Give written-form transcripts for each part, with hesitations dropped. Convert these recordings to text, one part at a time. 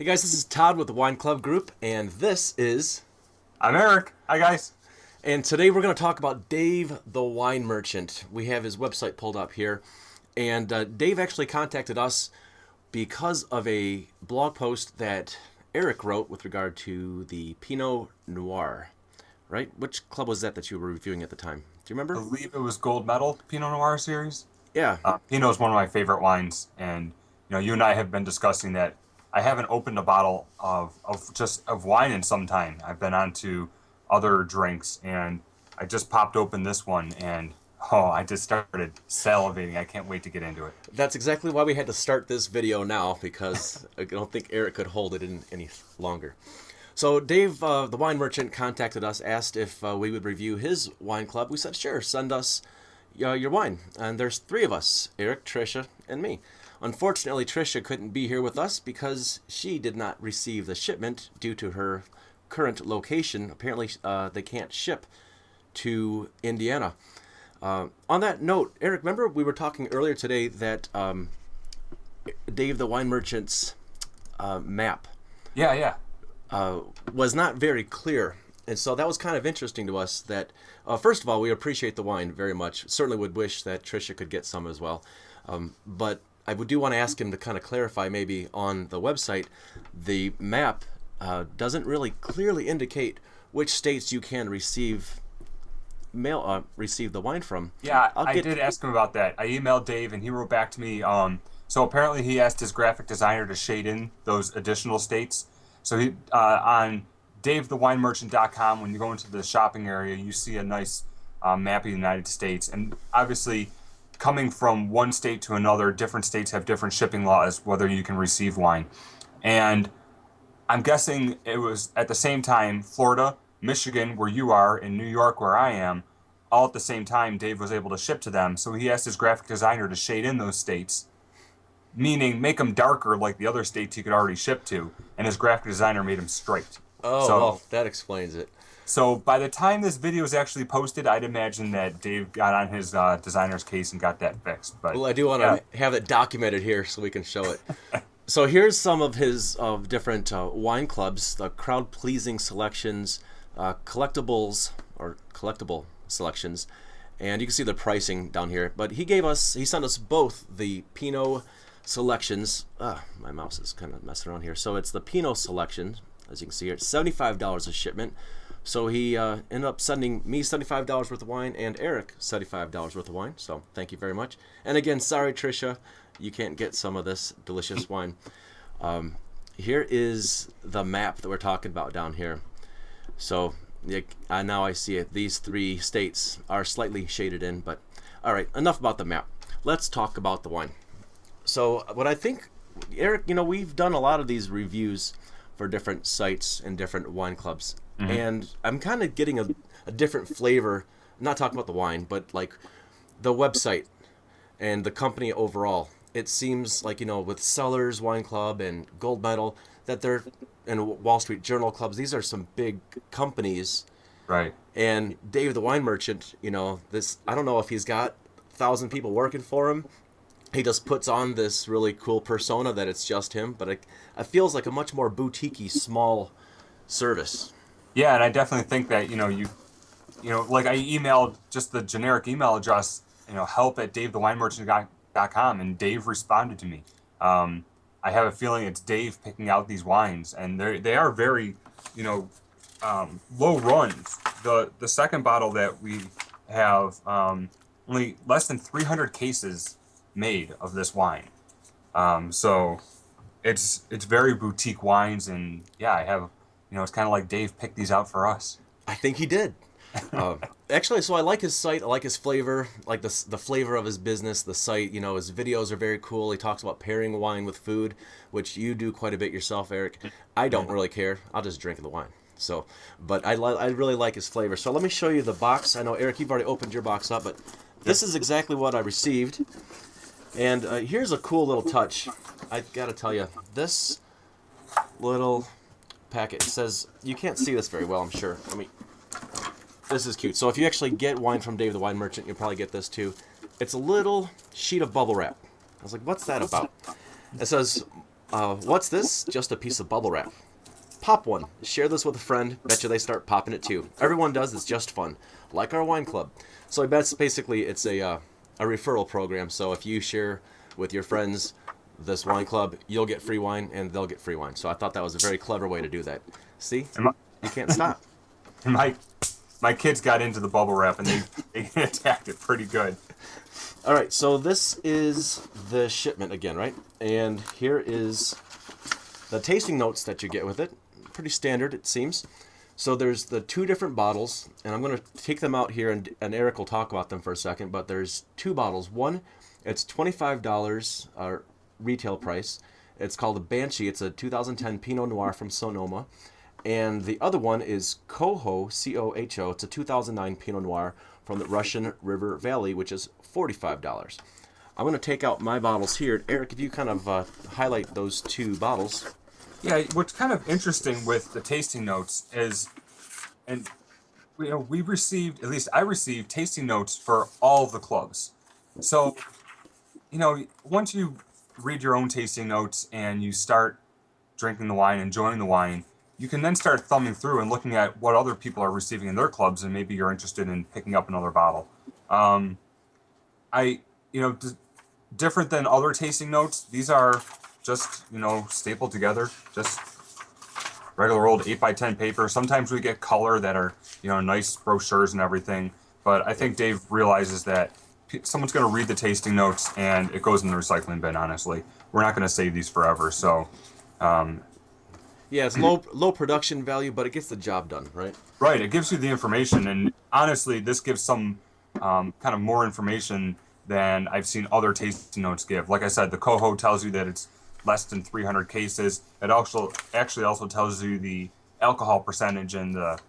Hey guys, this is Todd with the Wine Club Group, and this is... I'm Eric. Hi, guys. And today we're going to talk about Dave the Wine Merchant. We have his website pulled up here, and Dave actually contacted us because of a blog post that Eric wrote with regard to the Pinot Noir, right? Which club was that you were reviewing at the time? Do you I remember? believe it was Gold Medal Pinot Noir series. Yeah. Pinot is one of my favorite wines, and you and I have been discussing that. I haven't opened a bottle of wine in some time. I've been on to other drinks, and I just popped open this one, and I just started salivating. I can't wait to get into it. That's exactly why we had to start this video now, because I don't think Eric could hold it in any longer. So Dave, the wine merchant, contacted us, asked if we would review his wine club. We said, sure, send us your wine. And there's three of us, Eric, Tricia, and me. Unfortunately, Tricia couldn't be here with us because she did not receive the shipment due to her current location. Apparently, they can't ship to Indiana. On that note, Eric, remember we were talking earlier today that Dave the Wine Merchant's map Yeah. was not very clear. And so that was kind of interesting to us that, first of all, we appreciate the wine very much. Certainly would wish that Tricia could get some as well. But I do want to ask him to kind of clarify maybe on the website, the map doesn't really clearly indicate which states you can receive the wine from. Yeah, I did ask him about that. I emailed Dave, and he wrote back to me. So apparently he asked his graphic designer to shade in those additional states. So he on davethewinemerchant.com, when you go into the shopping area, you see a nice map of the United States. And obviously, coming from one state to another, different states have different shipping laws, whether you can receive wine. And I'm guessing it was at the same time, Florida, Michigan, where you are, and New York, where I am, all at the same time, Dave was able to ship to them. So he asked his graphic designer to shade in those states, meaning make them darker like the other states he could already ship to. And his graphic designer made them straight. Oh, well, that explains it. So by the time this video is actually posted, I'd imagine that Dave got on his designer's case and got that fixed. But well, I do want to have it documented here so we can show it. So here's some of his different wine clubs, the crowd-pleasing selections, collectible selections, and you can see the pricing down here. But he sent us both the Pinot selections. My mouse is kind of messing around here. So it's the Pinot selection, as you can see here, it's $75 a shipment. So he ended up sending me $75 worth of wine and Eric $75 worth of wine. So thank you very much. And again, sorry, Tricia, you can't get some of this delicious wine. Here is the map that we're talking about down here. So now I see it. These three states are slightly shaded in, but all right, enough about the map. Let's talk about the wine. So what I think, Eric, we've done a lot of these reviews for different sites and different wine clubs. Mm-hmm. And I'm kind of getting a different flavor. I'm not talking about the wine, but like the website and the company overall. It seems like, with Sellers Wine Club and Gold Medal, that they're, and Wall Street Journal clubs, these are some big companies. Right. And Dave the Wine Merchant, this, I don't know if he's got 1,000 people working for him. He just puts on this really cool persona that it's just him, but it feels like a much more boutique-y, small service. Yeah, and I definitely think that, like I emailed just the generic email address, help@davethewinemerchant.com, and Dave responded to me. I have a feeling it's Dave picking out these wines, and they are very, low runs. The second bottle that we have, only less than 300 cases made of this wine. So it's very boutique wines, and yeah, I have, it's kind of like Dave picked these out for us. I think he did. Actually, so I like his site. I like his flavor, like the flavor of his business, the site. His videos are very cool. He talks about pairing wine with food, which you do quite a bit yourself, Eric. I don't really care. I'll just drink the wine. So, but I really like his flavor. So let me show you the box. I know, Eric, you've already opened your box up, but this is exactly what I received. And here's a cool little touch. I got to tell you, this little packet says, you can't see this very well, I'm sure. This is cute. So if you actually get wine from Dave the Wine Merchant, you'll probably get this too. It's a little sheet of bubble wrap. I was like, what's that about? It says, What's this? Just a piece of bubble wrap. Pop one. Share this with a friend. Bet you they start popping it too. Everyone does. It's just fun. Like our wine club. So that's basically, it's a referral program. So if you share with your friends this wine club, you'll get free wine and they'll get free wine. So I thought that was a very clever way to do that. See? You can't stop. My kids got into the bubble wrap and they attacked it pretty good. All right, so this is the shipment again, right? And here is the tasting notes that you get with it. Pretty standard, it seems. So there's the 2 different bottles, and I'm going to take them out here, and Eric will talk about them for a second, but there's 2 bottles. One, it's $25 retail price. It's called the Banshee. It's a 2010 Pinot Noir from Sonoma. And the other one is Coho, C-O-H-O. It's a 2009 Pinot Noir from the Russian River Valley, which is $45. I'm going to take out my bottles here. Eric, if you kind of highlight those 2 bottles. Yeah, what's kind of interesting with the tasting notes is, and we received, at least I received, tasting notes for all of the clubs. So, once you read your own tasting notes and you start drinking the wine, enjoying the wine, you can then start thumbing through and looking at what other people are receiving in their clubs, and maybe you're interested in picking up another bottle. Different than other tasting notes, these are just, stapled together, just regular old 8x10 paper. Sometimes we get color that are, nice brochures and everything, but I think Dave realizes that someone's going to read the tasting notes and it goes in the recycling bin, honestly. We're not going to save these forever, so... Yeah, it's low production value, but it gets the job done, right? Right, it gives you the information, and honestly, this gives some kind of more information than I've seen other tasting notes give. Like I said, the Coho tells you that it's less than 300 cases. It actually also tells you the alcohol percentage and the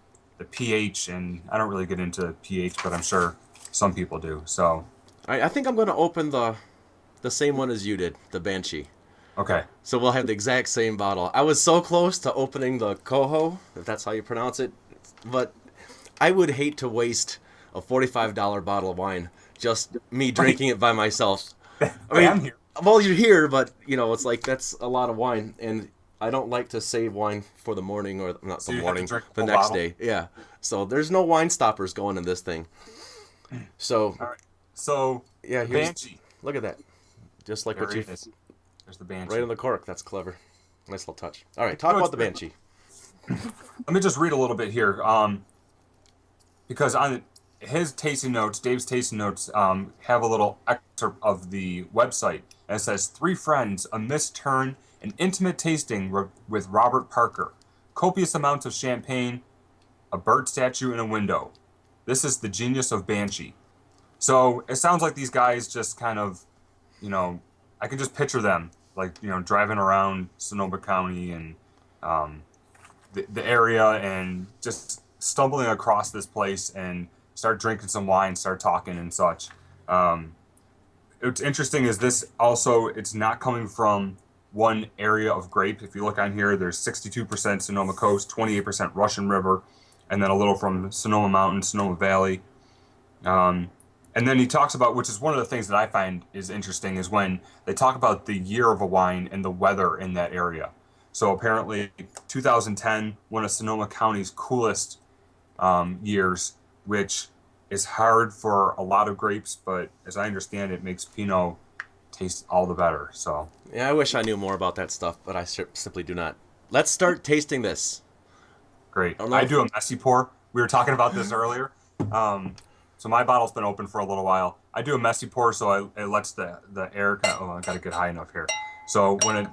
pH, and I don't really get into pH, but I'm sure some people do. So, all right, I think I'm going to open the same one as you did, the Banshee. Okay. So we'll have the exact same bottle. I was so close to opening the Coho, if that's how you pronounce it, but I would hate to waste a $45 bottle of wine, just me drinking it by myself. I mean, I'm here. Well, you're here, but, it's like that's a lot of wine, and I don't like to save wine for the morning, or not the morning, the next day. Yeah. So there's no wine stoppers going in this thing. So, all right. So, yeah, Banshee. Look at that. Just like what you... There's the Banshee. Right on the cork. That's clever. Nice little touch. All right, talk about the Banshee. Let me just read a little bit here. Because on his tasting notes, Dave's tasting notes, have a little excerpt of the website. And it says, 3 friends, a missed turn, an intimate tasting with Robert Parker. Copious amounts of champagne, a bird statue in a window. This is the genius of Banshee. So it sounds like these guys just kind of, I can just picture them, like, driving around Sonoma County and the area and just stumbling across this place and start drinking some wine, start talking and such. What's interesting is this also, it's not coming from one area of grape. If you look on here, there's 62% Sonoma Coast, 28% Russian River, and then a little from Sonoma Mountain, Sonoma Valley. And then he talks about, which is one of the things that I find is interesting, is when they talk about the year of a wine and the weather in that area. So apparently 2010, one of Sonoma County's coolest years, which is hard for a lot of grapes, but as I understand it, makes Pinot taste all the better. So yeah, I wish I knew more about that stuff, but I simply do not. Let's start tasting this. Great. I do a messy pour. We were talking about this earlier. So my bottle's been open for a little while. I do a messy pour, so it lets the air kind of, I got to get high enough here. So when it,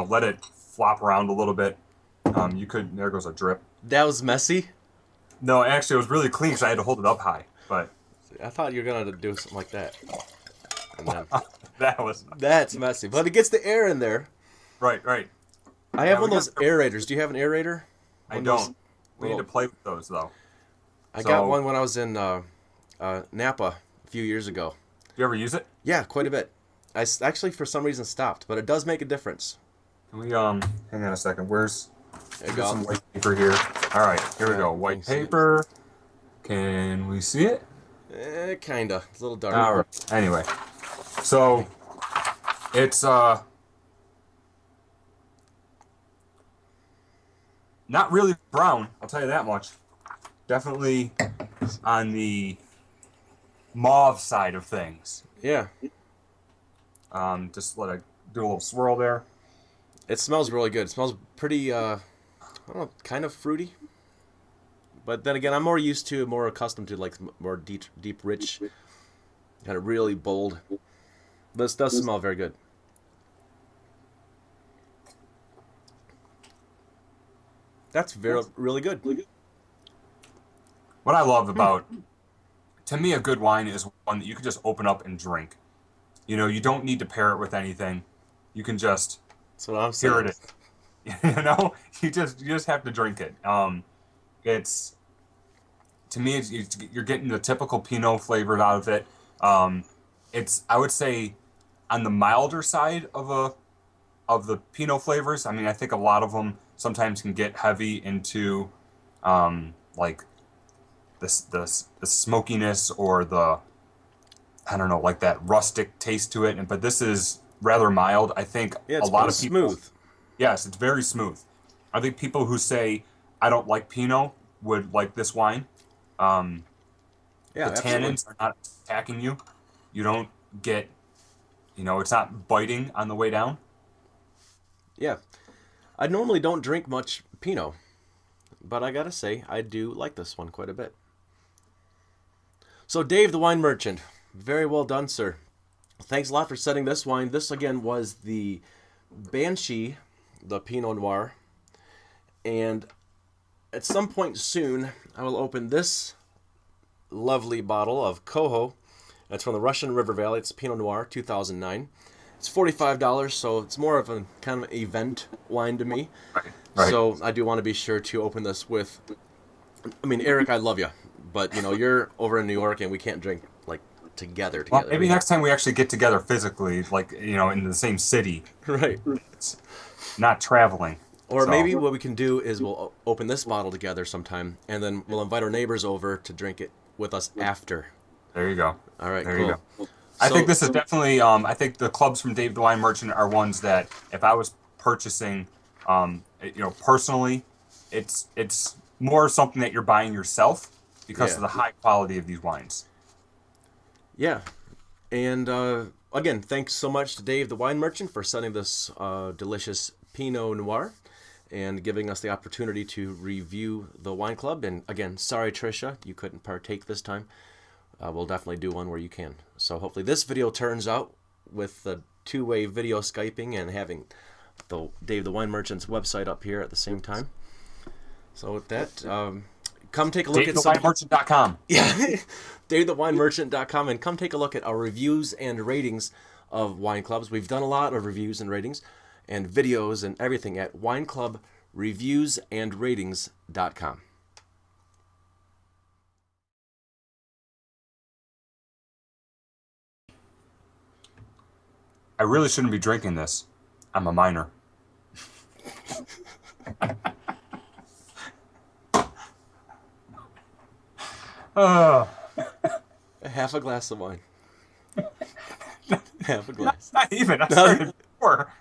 let it flop around a little bit, there goes a drip. That was messy? No, actually it was really clean because I had to hold it up high, but. I thought you were going to do something like that. And then, that's messy, but it gets the air in there. Right. I have one of those aerators. Do you have an aerator? I don't. We need to play with those, though. I got one when I was in Napa a few years ago. You ever use it? Yeah, quite a bit. I actually, for some reason, stopped, but it does make a difference. Can we, hang on a second. Where's some white paper here? All right, here we go. White paper. Can we see it? Kinda. It's a little dark. All right. Anyway, so it's Not really brown, I'll tell you that much. Definitely on the mauve side of things. Yeah. Just let it do a little swirl there. It smells really good. It smells pretty, I don't know, kind of fruity. But then again, I'm more accustomed to like more deep, rich, kind of really bold. This does smell very good. That's really good. What I love about, to me, a good wine is one that you can just open up and drink. You know, you don't need to pair it with anything. You can just That's what I'm saying. hear it. You know, you just have to drink it. It's to me, you're getting the typical Pinot flavor out of it. It's, I would say, on the milder side of the Pinot flavors. I mean, I think a lot of them sometimes can get heavy into like the smokiness or the, I don't know, like that rustic taste to it. But this is rather mild. I think Yeah, it's a lot of people. smooth. Yes, it's very smooth. I think people who say I don't like Pinot would like this wine. Yeah, The absolutely. tannins are not attacking you. You don't get, it's not biting on the way down. Yeah. I normally don't drink much Pinot, but I gotta say, I do like this one quite a bit. So, Dave, the wine merchant, very well done, sir. Thanks a lot for setting this wine. This, again, was the Banshee, the Pinot Noir. And at some point soon, I will open this lovely bottle of Coho. That's from the Russian River Valley. It's Pinot Noir, 2009. It's $45, so it's more of a kind of event wine to me. Right. So I do want to be sure to open this with, I mean, Eric, I love you, but you're over in New York and we can't drink like together. Well, maybe next time we actually get together physically, like, in the same city. Right. It's not traveling. Or So, maybe what we can do is we'll open this bottle together sometime, and then we'll invite our neighbors over to drink it with us after. there you go. All right, There cool. you go. I So- think this is definitely, I think the clubs from Dave the Wine Merchant are ones that if I was purchasing, personally, it's more something that you're buying yourself because Yeah. of the high quality of these wines. Yeah. And again, thanks so much to Dave the Wine Merchant for sending this delicious Pinot Noir and giving us the opportunity to review the wine club. And again, sorry, Trisha, you couldn't partake this time. We'll definitely do one where you can. So hopefully this video turns out with the two-way video Skyping and having the Dave the Wine Merchant's website up here at the same time. So with that, come take a look at some... DaveTheWineMerchant.com. Yeah, DaveTheWineMerchant.com, and come take a look at our reviews and ratings of wine clubs. We've done a lot of reviews and ratings and videos and everything at wineclubreviewsandratings.com. I really shouldn't be drinking this. I'm a minor. Half a glass of wine. Half a glass. Not even. I started before.